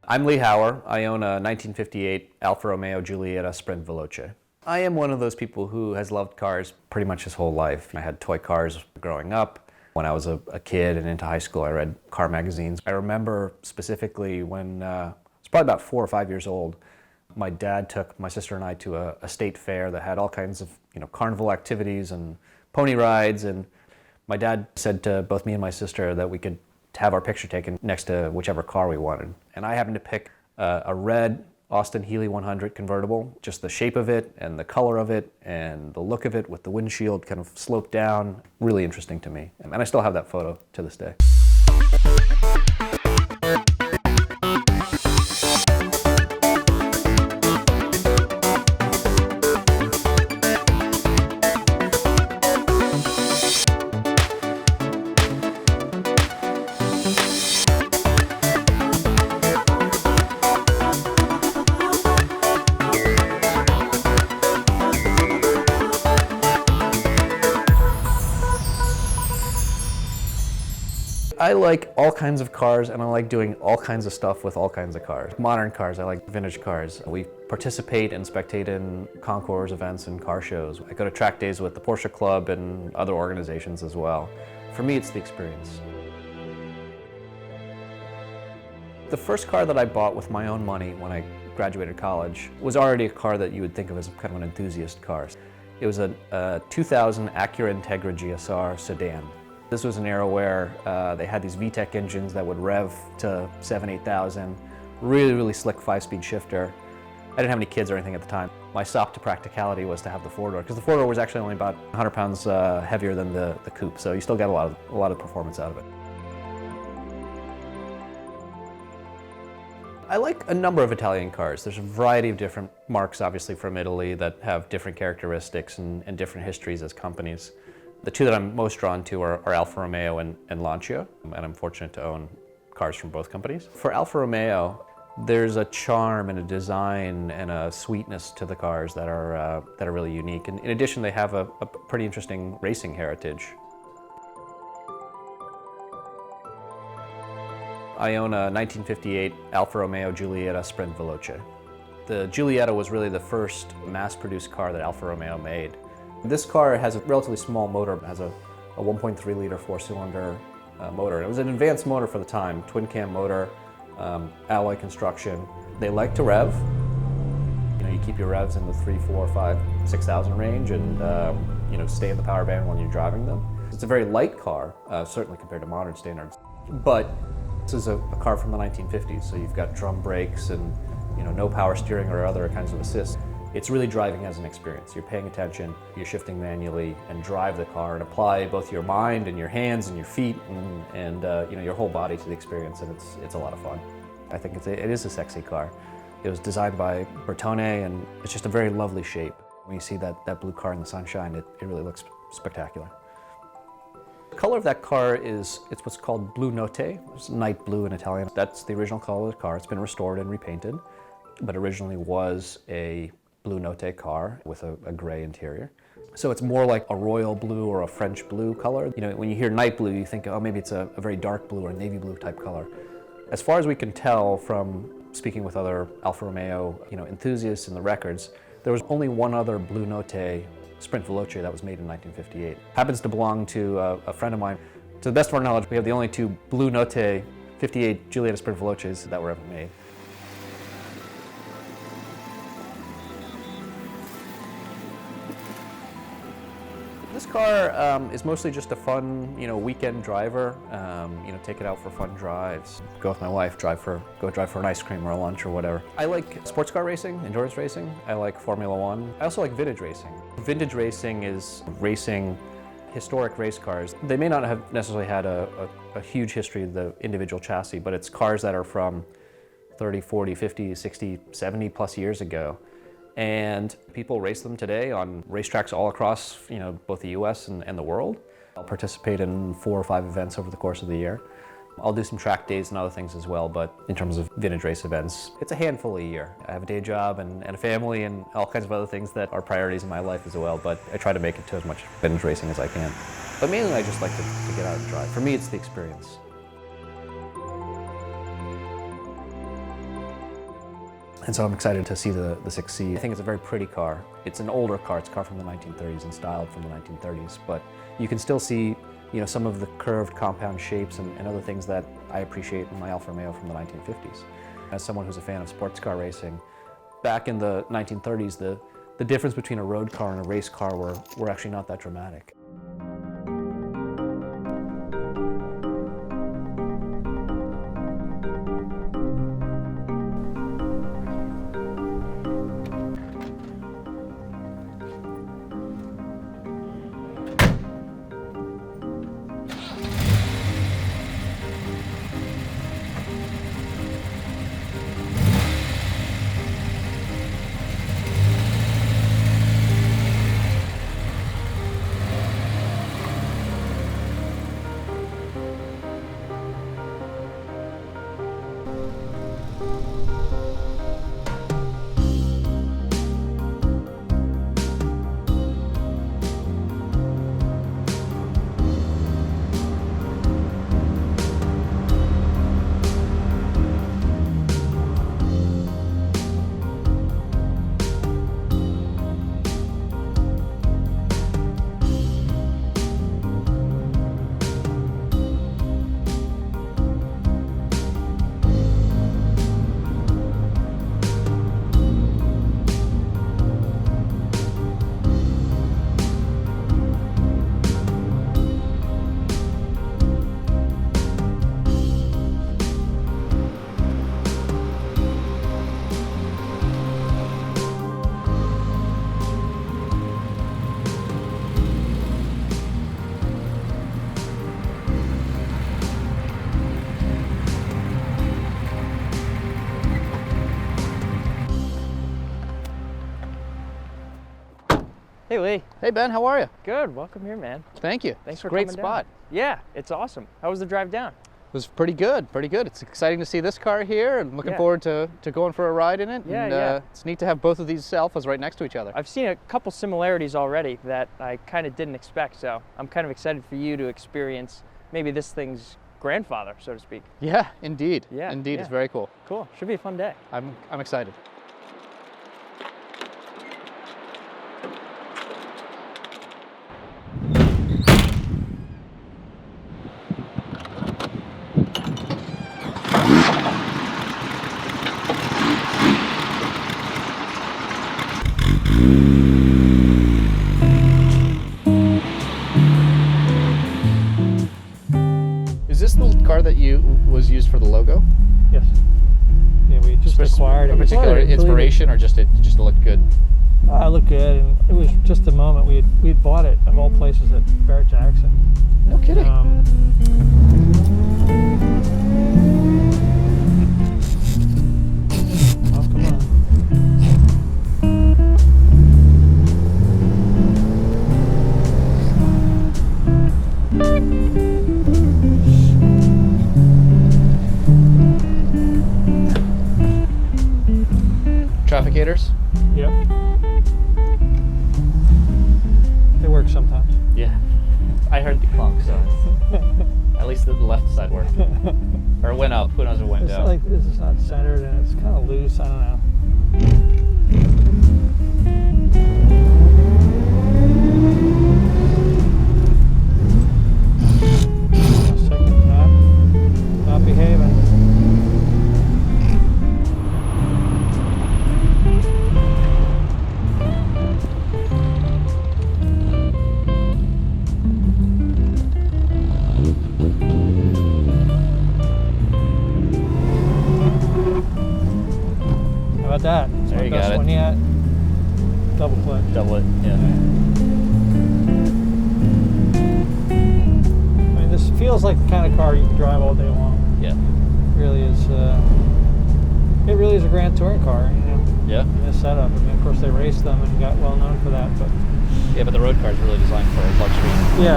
I'm Lee Hauer. I own a 1958 Alfa Romeo Giulietta Sprint Veloce. I am one of those people who has loved cars pretty much his whole life. I had toy cars growing up. When I was a kid and into high school, I read car magazines. I remember specifically when I was probably about 4 or 5 years old, my dad took my sister and I to a state fair that had all kinds of carnival activities and pony rides, and my dad said to both me and my sister that we could have our picture taken next to whichever car we wanted. And I happened to pick a red Austin Healey 100 convertible. Just the shape of it and the color of it and the look of it with the windshield kind of sloped down, really interesting to me. And I still have that photo to this day. I like all kinds of cars, and I like doing all kinds of stuff with all kinds of cars. Modern cars, I like vintage cars. We participate and spectate in concours, events, and car shows. I go to track days with the Porsche Club and other organizations as well. For me, it's the experience. The first car that I bought with my own money when I graduated college was already a car that you would think of as kind of an enthusiast car. It was a 2000 Acura Integra GSR sedan. This was an era where they had these VTEC engines that would rev to 7,000, 8,000, really slick 5-speed shifter. I didn't have any kids or anything at the time. My stop to practicality was to have the four-door, because the four-door was actually only about 100 pounds heavier than the coupe, so you still get a lot of performance out of it. I like a number of Italian cars. There's a variety of different marques, obviously, from Italy that have different characteristics and different histories as companies. The two that I'm most drawn to are Alfa Romeo and Lancia, and I'm fortunate to own cars from both companies. For Alfa Romeo, there's a charm and a design and a sweetness to the cars that are really unique. And in addition, they have a pretty interesting racing heritage. I own a 1958 Alfa Romeo Giulietta Sprint Veloce. The Giulietta was really the first mass-produced car that Alfa Romeo made. This car has a relatively small motor. It has a 1.3-liter four-cylinder motor. It was an advanced motor for the time, twin-cam motor, alloy construction. They like to rev. You keep your revs in the 3, 4, 5, 6,000 range, and stay in the power band when you're driving them. It's a very light car, certainly compared to modern standards. But this is a car from the 1950s, so you've got drum brakes and no power steering or other kinds of assist. It's really driving as an experience. You're paying attention, you're shifting manually, and drive the car and apply both your mind and your hands and your feet and your whole body to the experience, and it's a lot of fun. I think it is a sexy car. It was designed by Bertone, and it's just a very lovely shape. When you see that blue car in the sunshine, it really looks spectacular. The color of that car it's what's called Blu Notte. It's night blue in Italian. That's the original color of the car. It's been restored and repainted, but originally was a Blu Notte car with a gray interior. So it's more like a royal blue or a French blue color. When you hear night blue, you think, oh, maybe it's a very dark blue or navy blue type color. As far as we can tell from speaking with other Alfa Romeo enthusiasts in the records, there was only one other Blu Notte Sprint Veloce that was made in 1958. Happens to belong to a friend of mine. To the best of our knowledge, we have the only two Blu Notte 58 Giulietta Sprint Veloces that were ever made. This car is mostly just a fun, weekend driver. Take it out for fun drives. Go with my wife, go drive for an ice cream or a lunch or whatever. I like sports car racing, endurance racing. I like Formula One. I also like vintage racing. Vintage racing is racing historic race cars. They may not have necessarily had a huge history of the individual chassis, but it's cars that are from 30, 40, 50, 60, 70 plus years ago. And people race them today on racetracks all across, both the US and the world. I'll participate in 4 or 5 events over the course of the year. I'll do some track days and other things as well, but in terms of vintage race events, it's a handful a year. I have a day job and a family and all kinds of other things that are priorities in my life as well, but I try to make it to as much vintage racing as I can. But mainly I just like to get out and drive. For me, it's the experience. And so I'm excited to see the 6C. I think it's a very pretty car. It's an older car. It's a car from the 1930s and styled from the 1930s, but you can still see, you know, some of the curved compound shapes and other things that I appreciate in my Alfa Romeo from the 1950s. As someone who's a fan of sports car racing, back in the 1930s, the difference between a road car and a race car were actually not that dramatic. Hey Lee. Hey Ben, how are you? Good, welcome here, man. Thank you. Thanks for great coming spot. down. Yeah, it's awesome. How was the drive down? It was pretty good, pretty good. It's exciting to see this car here and looking forward to going for a ride in it. Yeah, and, it's neat to have both of these Alfas right next to each other. I've seen a couple similarities already that I kind of didn't expect, so I'm kind of excited for you to experience maybe this thing's grandfather, so to speak. Yeah, indeed. Yeah, indeed. yeah. It's very cool. Cool, should be a fun day. I'm excited. Is this the car that was used for the logo? Yes. Yeah, we just acquired it. A particular inspiration, or just it looked good? It looked good, and it was just a moment. We had bought it of all places at Barrett Jackson. No kidding. Oh, come on. Trafficators? Yep. They work sometimes. Yeah. I heard the clunk, so at least the left side worked. Or it went up. Who knows if it went It's down. like this is not centered, and it's kind of loose. I don't know. Second, not behaving. How about that? It's There my you best got it. one yet. Double clutch. Double it, yeah. I mean, this feels like the kind of car you can drive all day long. Yeah. It really is. It really is a grand touring car, you know. Yeah. In this setup. I mean, of course, they raced them and got well known for that, but Yeah, but the road car is really designed for luxury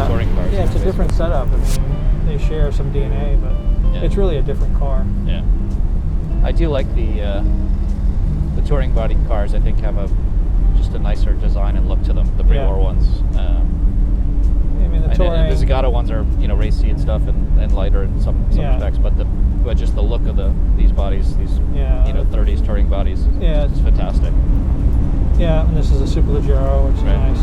touring cars. yeah, it's a different setup. I mean, they share some DNA, but Yeah. it's really a different car. Yeah. I do like the touring body cars. I think have just a nicer design and look to them. The pre-war ones. I mean, the touring. And the Zagato ones are racy and stuff and lighter in some Yeah. respects, but just the look look of these bodies, these 30s touring bodies. Yeah, it's fantastic. Yeah, and this is a Superleggera, which is nice.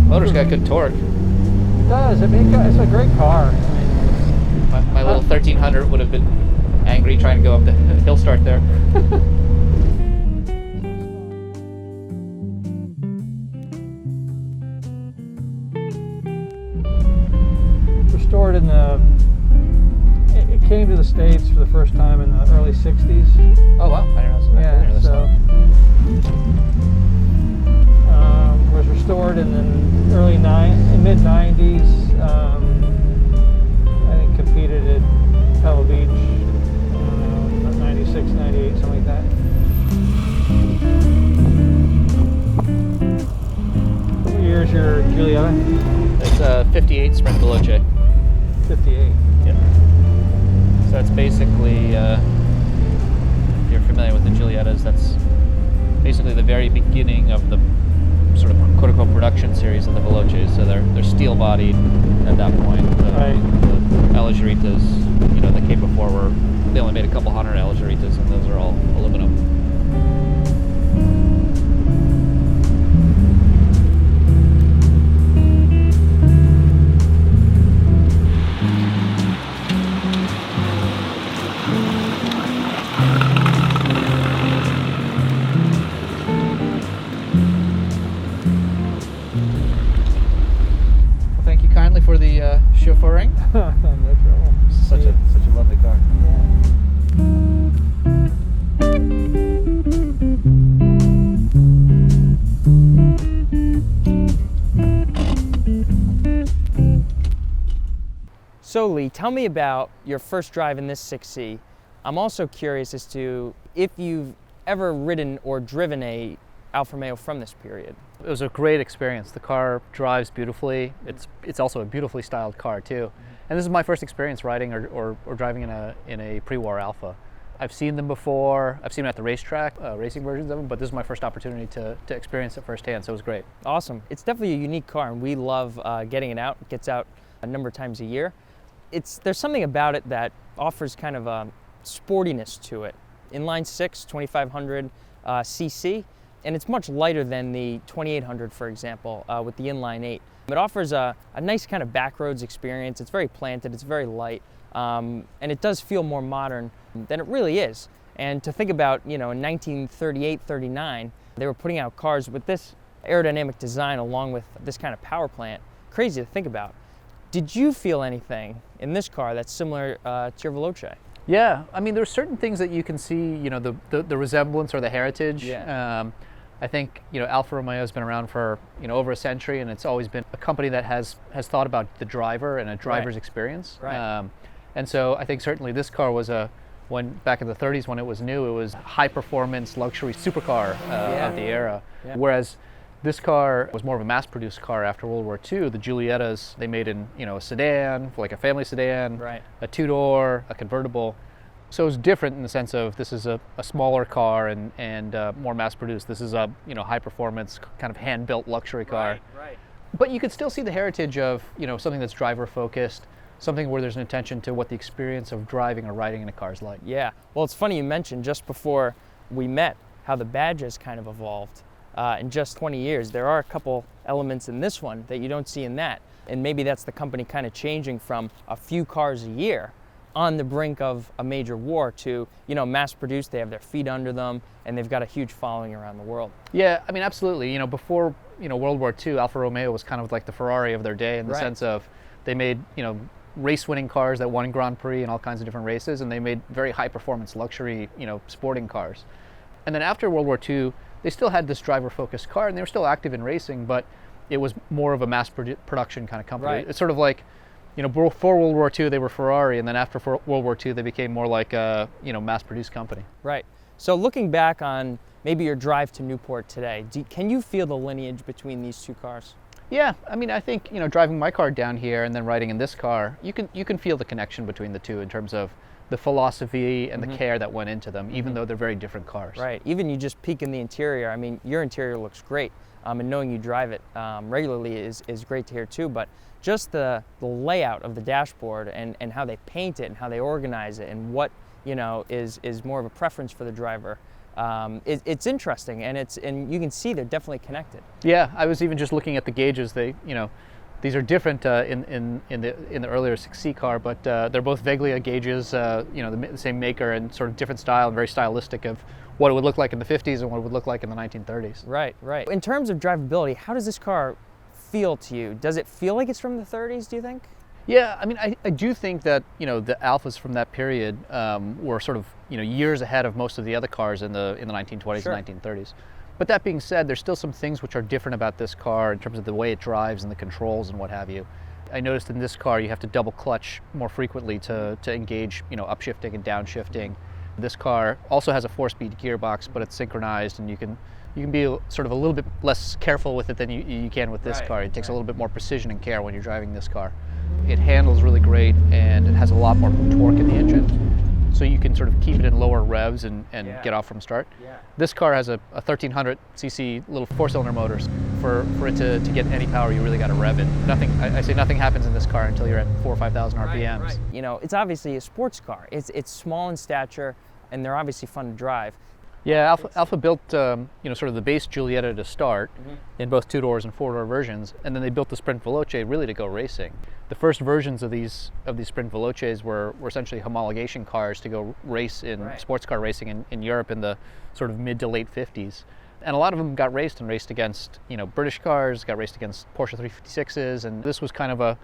Motor's got good torque. It does. It's a great car. I mean, my little 1300 would have been angry trying to go up the hill start there. Restored in it came to the States for the first time in the early 60s. Oh wow, I didn't know. Yeah, so was restored in the mid 90s. I think competed at Pebble Beach, 96, 98, something like that. What year is your Giulietta? It's a 58 Sprint Veloce. 58. Yeah. So that's basically, if you're familiar with the Giuliettas, that's basically the very beginning of the sort of quote-unquote production series of the Veloces. So they're steel-bodied at that point. Right. The Allegeritas, that came before they only made a couple hundred Allegeritas, and those are all aluminum. For the chauffeuring. No trouble. Such a lovely car. So Lee, tell me about your first drive in this 6C. I'm also curious as to if you've ever ridden or driven a Alfa Romeo from this period. It was a great experience. The car drives beautifully. It's also a beautifully styled car too. And this is my first experience riding or driving in a pre-war Alfa. I've seen them before. I've seen them at the racetrack, racing versions of them, but this is my first opportunity to experience it firsthand, so it was great. Awesome. It's definitely a unique car, and we love getting it out. It gets out a number of times a year. There's something about it that offers kind of a sportiness to it. Inline 6, 2500 cc, and it's much lighter than the 2800, for example, with the inline 8. It offers a nice kind of backroads experience. It's very planted, it's very light, and it does feel more modern than it really is. And to think about, in 1938, 39, they were putting out cars with this aerodynamic design along with this kind of power plant. Crazy to think about. Did you feel anything in this car that's similar to your Veloce? Yeah, I mean, there's certain things that you can see, the resemblance or the heritage. Yeah. I think, Alfa Romeo has been around for, over a century, and it's always been a company that has thought about the driver and a driver's experience. Right. And so I think certainly this car was back in the 30s when it was new, it was high performance luxury supercar of the era. Yeah. Whereas this car was more of a mass-produced car after World War II. The Giuliettas, they made in, a sedan, like a family sedan, Right. a two-door, a convertible. So it's different in the sense of this is a smaller car and more mass-produced. This is a high-performance kind of hand-built luxury car. Right. But you could still see the heritage of something that's driver-focused, something where there's an attention to what the experience of driving or riding in a car is like. Yeah. Well, it's funny you mentioned just before we met how the badge has kind of evolved in just 20 years. There are a couple elements in this one that you don't see in that, and maybe that's the company kind of changing from a few cars a year on the brink of a major war to, mass-produced. They have their feet under them, and they've got a huge following around the world. Yeah, I mean, absolutely. Before, World War II, Alfa Romeo was kind of like the Ferrari of their day in the sense of they made, race-winning cars that won Grand Prix and all kinds of different races, and they made very high-performance luxury, sporting cars. And then after World War II, they still had this driver-focused car, and they were still active in racing, but it was more of a mass production kind of company. Right. It's sort of like, before World War II, they were Ferrari, and then after World War II, they became more like a, mass-produced company. Right. So looking back on maybe your drive to Newport today, can you feel the lineage between these two cars? Yeah, I mean, I think, driving my car down here and then riding in this car, you can feel the connection between the two in terms of the philosophy and the care that went into them, even though they're very different cars. Right. Even you just peek in the interior. I mean, your interior looks great, and knowing you drive it regularly is great to hear too. But just the layout of the dashboard and how they paint it and how they organize it and what is more of a preference for the driver. It's interesting, and you can see they're definitely connected. Yeah, I was even just looking at the gauges. These are different in the earlier 6C car, but they're both Veglia gauges. The same maker and sort of different style and very stylistic of what it would look like in the 50s and what it would look like in the 1930s. Right, right. In terms of drivability, how does this car feel to you? Does it feel like it's from the 30s, do you think? Yeah, I mean, I do think that the Alfas from that period were sort of years ahead of most of the other cars in the 1920s Sure. and 1930s. But that being said, there's still some things which are different about this car in terms of the way it drives and the controls and what have you. I noticed in this car you have to double clutch more frequently to engage upshifting and downshifting. This car also has a 4-speed gearbox, but it's synchronized, and you can be sort of a little bit less careful with it than you can with this car. It takes a little bit more precision and care when you're driving this car. It handles really great, and it has a lot more torque in the engine, so you can sort of keep it in lower revs and get off from start. Yeah. This car has a 1300cc little 4-cylinder motor. For it to get any power, you really got to rev it. I say nothing happens in this car until you're at 4,000 or 5,000 RPMs. Right. It's obviously a sports car. It's small in stature, and they're obviously fun to drive. Yeah, Alfa built sort of the base Giulietta to start in both 2-doors and 4-door versions, and then they built the Sprint Veloce really to go racing. The first versions of these Sprint Veloces were essentially homologation cars to go race in sports car racing in Europe in the sort of mid to late 50s. And a lot of them got raced against British cars, got raced against Porsche 356s, and this was kind of a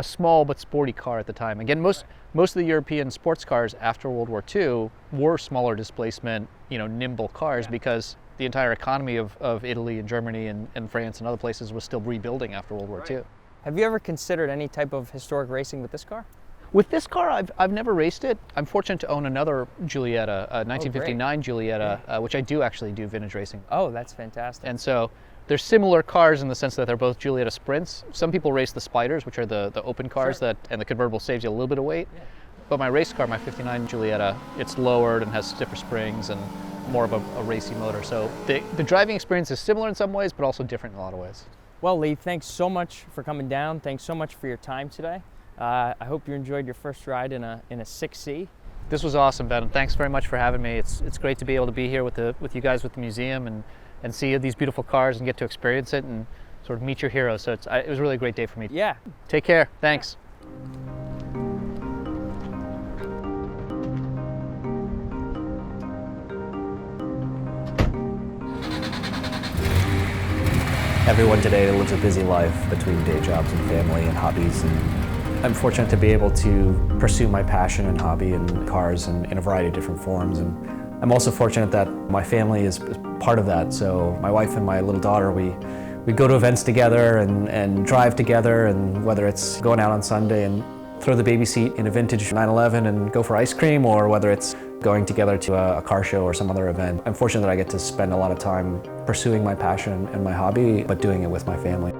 small but sporty car at the time. Again, most of the European sports cars after World War II were smaller displacement, nimble cars, because the entire economy of Italy and Germany and France and other places was still rebuilding after World War II. Have you ever considered any type of historic racing with this car? With this car, I've never raced it. I'm fortunate to own another Giulietta, a 1959 Giulietta, which I do actually do vintage racing. Oh, that's fantastic. And so they're similar cars in the sense that they're both Giulietta Sprints. Some people race the Spiders, which are the open cars and the convertible saves you a little bit of weight. Yeah. But my race car, my 59 Giulietta, it's lowered and has stiffer springs and more of a racy motor. So the driving experience is similar in some ways, but also different in a lot of ways. Well, Lee, thanks so much for coming down. Thanks so much for your time today. I hope you enjoyed your first ride in a 6C. This was awesome, Ben. Thanks very much for having me. It's great to be able to be here with you guys with the museum and see these beautiful cars and get to experience it and sort of meet your heroes. So it was really a great day for me. Yeah. Take care. Thanks. Everyone today lives a busy life between day jobs and family and hobbies, and I'm fortunate to be able to pursue my passion and hobby in cars in a variety of different forms. And I'm also fortunate that my family is part of that. So my wife and my little daughter, we go to events together and drive together, and whether it's going out on Sunday and throw the baby seat in a vintage 911 and go for ice cream, or whether it's going together to a car show or some other event. I'm fortunate that I get to spend a lot of time pursuing my passion and my hobby, but doing it with my family.